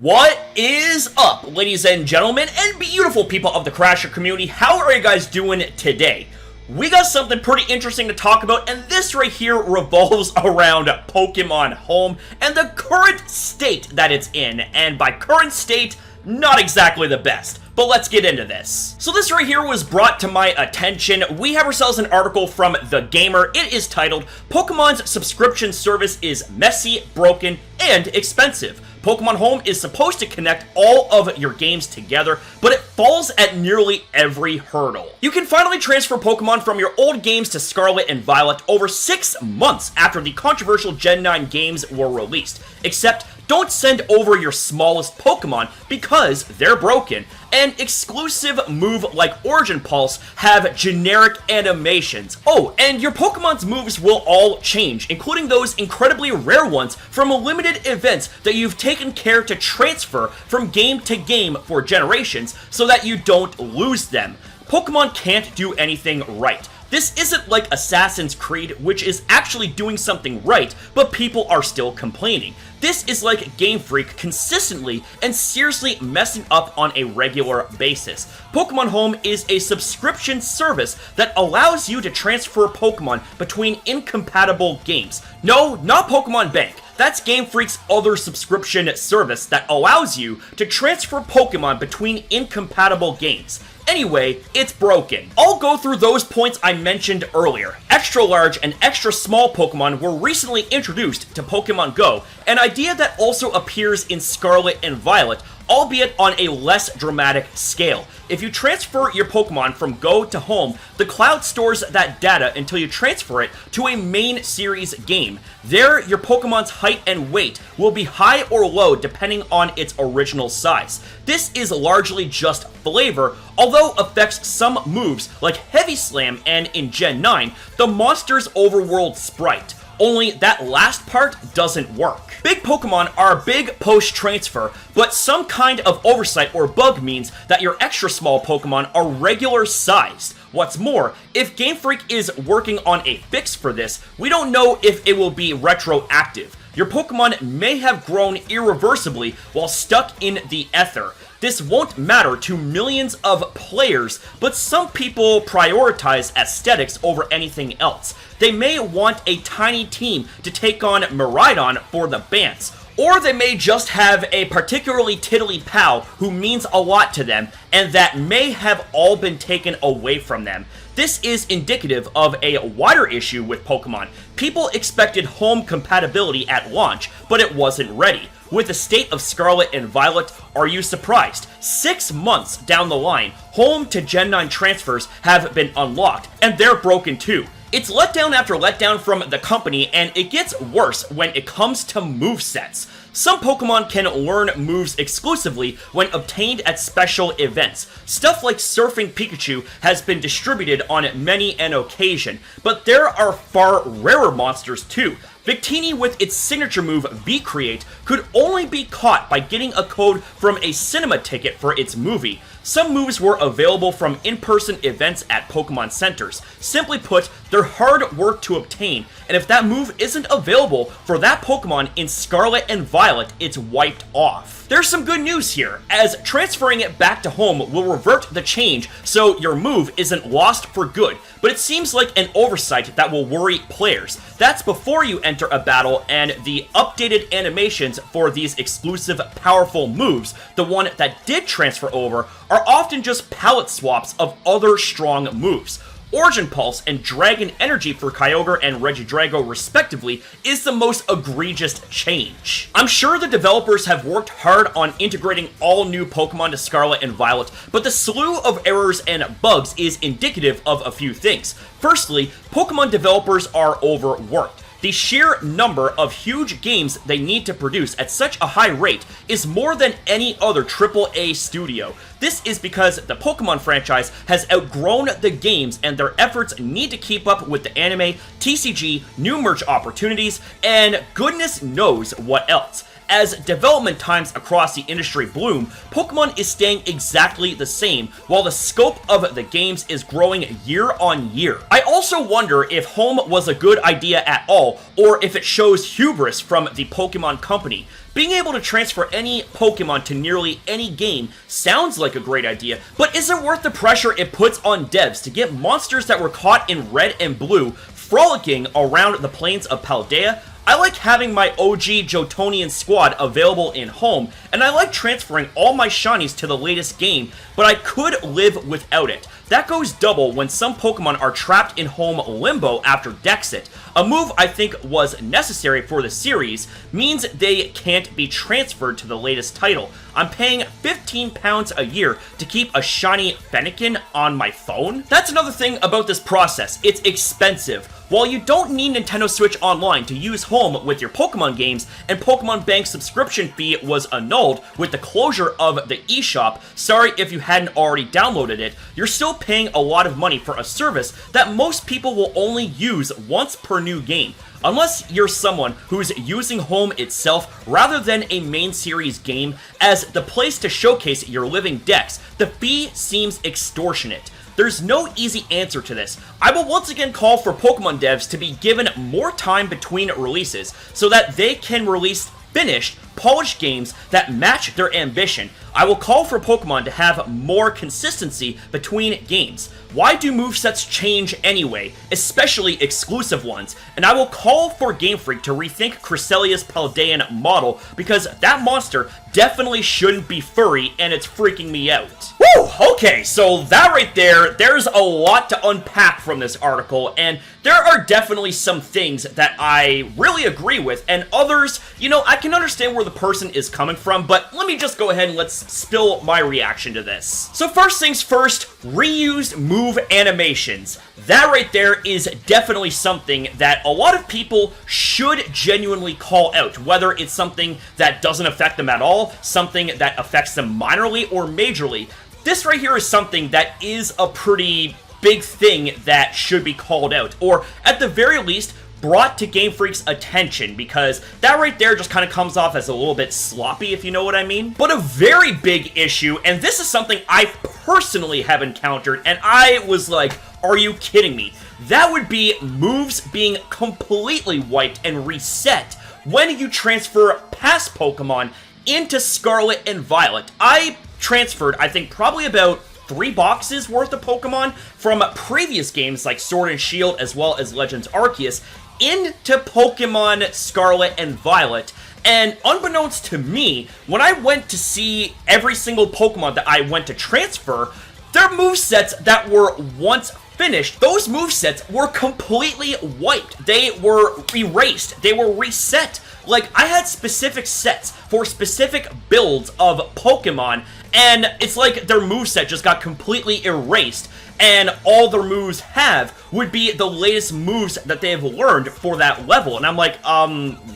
What is up, ladies and gentlemen, and beautiful people of the Crasher community? How are you guys doing today? We got something pretty interesting to talk about, and this right here revolves around Pokemon Home and the current state that it's in. And by current state, not exactly the best. But let's get into this. So this right here was brought to my attention. We have ourselves an article from The Gamer. It is titled, "Pokemon's subscription service is messy, broken, and expensive. Pokemon Home is supposed to connect all of your games together, but it falls at nearly every hurdle." You can finally transfer Pokemon from your old games to Scarlet and Violet over 6 months after the controversial Gen 9 games were released. Except, don't send over your smallest Pokemon because they're broken. An exclusive move like Origin Pulse have generic animations. Oh, and your Pokemon's moves will all change, including those incredibly rare ones from limited events that you've taken care to transfer from game to game for generations so that you don't lose them. Pokemon can't do anything right. This isn't like Assassin's Creed, which is actually doing something right, but people are still complaining. This is like Game Freak consistently and seriously messing up on a regular basis. Pokemon Home is a subscription service that allows you to transfer Pokemon between incompatible games. No, not Pokemon Bank. That's Game Freak's other subscription service that allows you to transfer Pokemon between incompatible games. Anyway, it's broken. I'll go through those points I mentioned earlier. Extra large and extra small Pokemon were recently introduced to Pokemon Go, an idea that also appears in Scarlet and Violet, albeit on a less dramatic scale. If you transfer your Pokemon from Go to Home, the cloud stores that data until you transfer it to a main series game. There, your Pokemon's height and weight will be high or low depending on its original size. This is largely just flavor, although affects some moves like Heavy Slam and in Gen 9, the monster's overworld sprite. Only that last part doesn't work. Big Pokemon are big post-transfer, but some kind of oversight or bug means that your extra small Pokemon are regular sized. What's more, if Game Freak is working on a fix for this, we don't know if it will be retroactive. Your Pokemon may have grown irreversibly while stuck in the ether. This won't matter to millions of players, but some people prioritize aesthetics over anything else. They may want a tiny team to take on Miraidon for the Bants, or they may just have a particularly tiddly pal who means a lot to them, and that may have all been taken away from them. This is indicative of a wider issue with Pokemon. People expected home compatibility at launch, but it wasn't ready. With the state of Scarlet and Violet, are you surprised? 6 months down the line, Home to Gen 9 transfers have been unlocked, and they're broken too. It's letdown after letdown from the company, and it gets worse when it comes to movesets. Some Pokemon can learn moves exclusively when obtained at special events. Stuff like Surfing Pikachu has been distributed on many an occasion, but there are far rarer monsters too. Victini with its signature move V-Create could only be caught by getting a code from a cinema ticket for its movie. Some moves were available from in-person events at Pokemon centers. Simply put, they're hard work to obtain, and if that move isn't available for that Pokemon in Scarlet and Violet, it's wiped off. There's some good news here, as transferring it back to Home will revert the change so your move isn't lost for good, but it seems like an oversight that will worry players. That's before you enter a battle, and the updated animations for these exclusive powerful moves, the one that did transfer over, are often just palette swaps of other strong moves. Origin Pulse and Dragon Energy for Kyogre and Regidrago respectively is the most egregious change. I'm sure the developers have worked hard on integrating all new Pokemon to Scarlet and Violet, but the slew of errors and bugs is indicative of a few things. Firstly, Pokemon developers are overworked. The sheer number of huge games they need to produce at such a high rate is more than any other AAA studio. This is because the Pokemon franchise has outgrown the games and their efforts need to keep up with the anime, TCG, new merch opportunities, and goodness knows what else. as development times across the industry bloom, Pokemon is staying exactly the same, while the scope of the games is growing year on year. I also wonder if Home was a good idea at all, or if it shows hubris from the Pokemon company. Being able to transfer any Pokemon to nearly any game sounds like a great idea, but is it worth the pressure it puts on devs to get monsters that were caught in Red and Blue frolicking around the plains of Paldea? I like having my OG Jotonian squad available in Home, and I like transferring all my shinies to the latest game, but I could live without it. That goes double when some Pokemon are trapped in Home limbo after Dexit. A move I think was necessary for the series, means they can't be transferred to the latest title. I'm paying £15 a year to keep a shiny Fennekin on my phone? That's another thing about this process, it's expensive. While you don't need Nintendo Switch Online to use Home with your Pokemon games, and Pokemon Bank's subscription fee was annulled with the closure of the eShop, sorry if you hadn't already downloaded it, you're still paying a lot of money for a service that most people will only use once per new game. Unless you're someone who's using Home itself rather than a main series game as the place to showcase your living decks, the fee seems extortionate. There's no easy answer to this. I will once again call for Pokemon devs to be given more time between releases so that they can release finished, polished games that match their ambition. I will call for Pokemon to have more consistency between games. Why do movesets change anyway, especially exclusive ones? And I will call for Game Freak to rethink Cresselia's Paldean model, because that monster definitely shouldn't be furry and it's freaking me out. Woo! Okay, so that right there's a lot to unpack from this article, and there are definitely some things that I really agree with, and others, you know, I can understand where the person is coming from, but let me just go ahead and let's spill my reaction to this. So first things first, reused move animations. That right there is definitely something that a lot of people should genuinely call out, whether it's something that doesn't affect them at all, something that affects them minorly or majorly. This right here is something that is a pretty big thing that should be called out, or at the very least, brought to Game Freak's attention, because that right there just kind of comes off as a little bit sloppy, if you know what I mean. But a very big issue, and this is something I personally have encountered, and I was like, are you kidding me? That would be moves being completely wiped and reset when you transfer past Pokemon into Scarlet and Violet. I transferred, I think, probably about 3 boxes worth of Pokemon from previous games like Sword and Shield as well as Legends Arceus into Pokemon Scarlet and Violet, and unbeknownst to me, when I went to see every single Pokemon that I went to transfer, their movesets that were once finished, those movesets were completely wiped. They were erased. They were reset. Like, I had specific sets for specific builds of Pokemon, and it's like their moveset just got completely erased, and all their moves have would be the latest moves that they have learned for that level. And I'm like,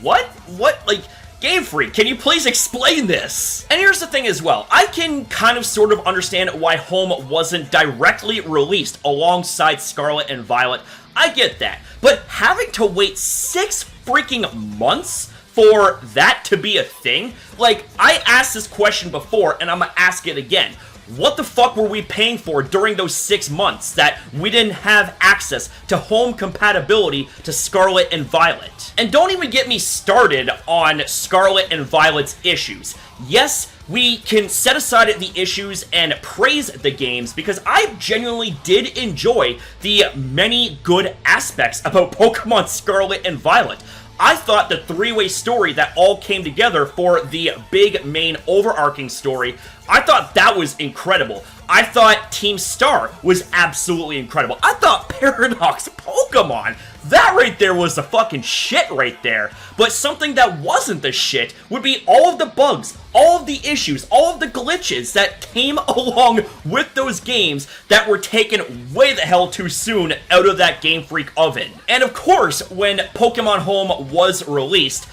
what? What? Like, Game Freak, can you please explain this? And here's the thing as well, I can kind of sort of understand why Home wasn't directly released alongside Scarlet and Violet. I get that, but having to wait 6 freaking months for that to be a thing? Like, I asked this question before, and I'm gonna ask it again. What the fuck were we paying for during those 6 months that we didn't have access to Home compatibility to Scarlet and Violet? And don't even get me started on Scarlet and Violet's issues. Yes, we can set aside the issues and praise the games, because I genuinely did enjoy the many good aspects about Pokemon Scarlet and Violet. I thought the 3-way story that all came together for the big main overarching story, I thought that was incredible. I thought Team Star was absolutely incredible. I thought Paradox Pokemon, that right there was the fucking shit right there. But something that wasn't the shit would be all of the bugs, all of the issues, all of the glitches that came along with those games that were taken way the hell too soon out of that Game Freak oven. And of course, when Pokemon Home was released,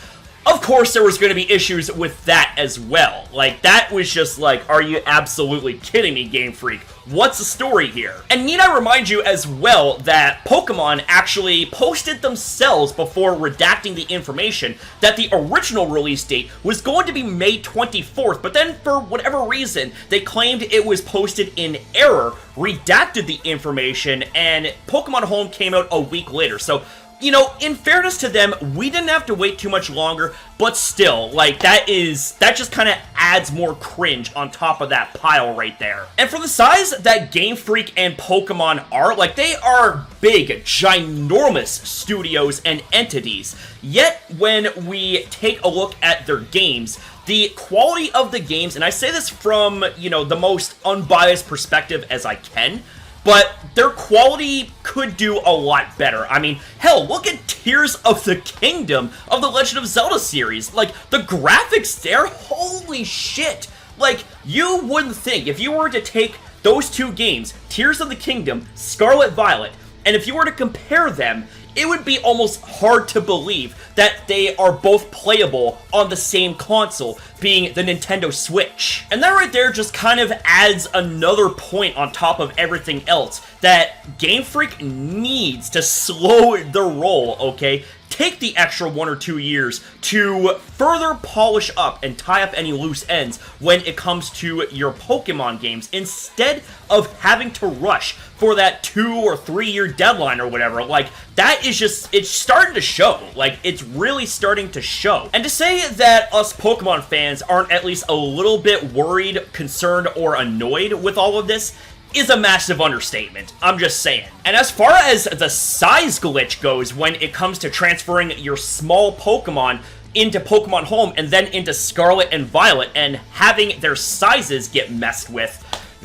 Of course, there was going to be issues with that as well. Like, that was just like, are you absolutely kidding me, Game Freak? What's the story here? And need I remind you as well that Pokemon actually posted themselves before redacting the information that the original release date was going to be May 24th, but then for whatever reason, they claimed it was posted in error, redacted the information, and Pokemon Home came out a week later. So, you know, in fairness to them, we didn't have to wait too much longer, but still, like, that just kind of adds more cringe on top of that pile right there. And for the size that Game Freak and Pokemon are, like, they are big, ginormous studios and entities. Yet, when we take a look at their games, the quality of the games, and I say this from, you know, the most unbiased perspective as I can, but their quality could do a lot better. I mean, hell, look at Tears of the Kingdom of the Legend of Zelda series. Like, the graphics there, holy shit. Like, you wouldn't think, if you were to take those two games, Tears of the Kingdom, Scarlet Violet, and if you were to compare them, it would be almost hard to believe that they are both playable on the same console, being the Nintendo Switch. And that right there just kind of adds another point on top of everything else, that Game Freak needs to slow the roll, okay? Take the extra 1 or 2 years to further polish up and tie up any loose ends when it comes to your Pokemon games, instead of having to rush for that 2 or 3 year deadline or whatever. Like, that is just, it's starting to show. Like, it's really starting to show. And to say that us Pokemon fans aren't at least a little bit worried, concerned, or annoyed with all of this is a massive understatement. I'm just saying. And as far as the size glitch goes when it comes to transferring your small Pokemon into Pokemon Home and then into Scarlet and Violet and having their sizes get messed with,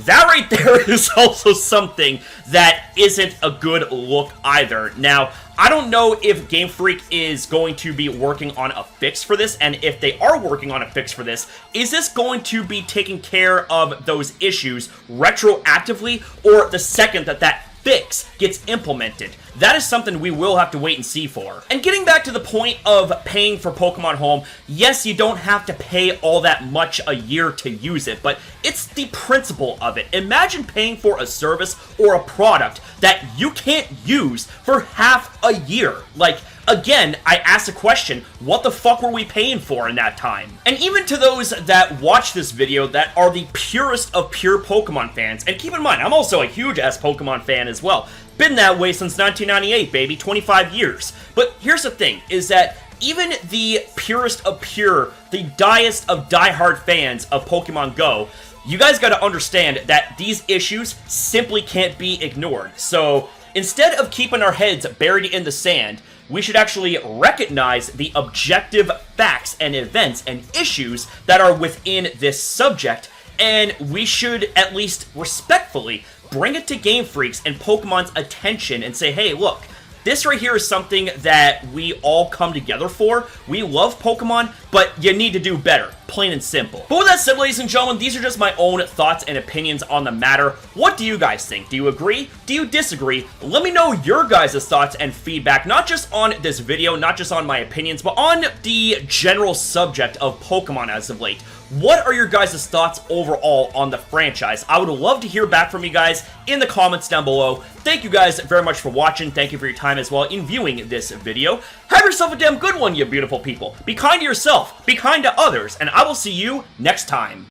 that right there is also something that isn't a good look either. Now, I don't know if Game Freak is going to be working on a fix for this, and if they are working on a fix for this, is this going to be taking care of those issues retroactively, or the second that that fix gets implemented? That is something we will have to wait and see for. And getting back to the point of paying for Pokemon Home, yes, you don't have to pay all that much a year to use it, but it's the principle of it. Imagine paying for a service or a product that you can't use for half a year. Like, again, I asked a question, what the fuck were we paying for in that time? And even to those that watch this video that are the purest of pure Pokemon fans, and keep in mind, I'm also a huge-ass Pokemon fan as well. Been that way since 1998, baby, 25 years. But here's the thing, is that even the purest of pure, the diest of diehard fans of Pokemon Go, you guys gotta understand that these issues simply can't be ignored. So, instead of keeping our heads buried in the sand, we should actually recognize the objective facts and events and issues that are within this subject, and we should at least respectfully bring it to Game Freak's and Pokemon's attention and say, hey, look, this right here is something that we all come together for. We love Pokemon, but you need to do better. Plain and simple. But with that said, ladies and gentlemen, these are just my own thoughts and opinions on the matter. What do you guys think? Do you agree? Do you disagree? Let me know your guys' thoughts and feedback, not just on this video, not just on my opinions, but on the general subject of Pokemon as of late. What are your guys' thoughts overall on the franchise? I would love to hear back from you guys in the comments down below. Thank you guys very much for watching. Thank you for your time as well in viewing this video. Have yourself a damn good one, you beautiful people. Be kind to yourself, be kind to others, and I will see you next time.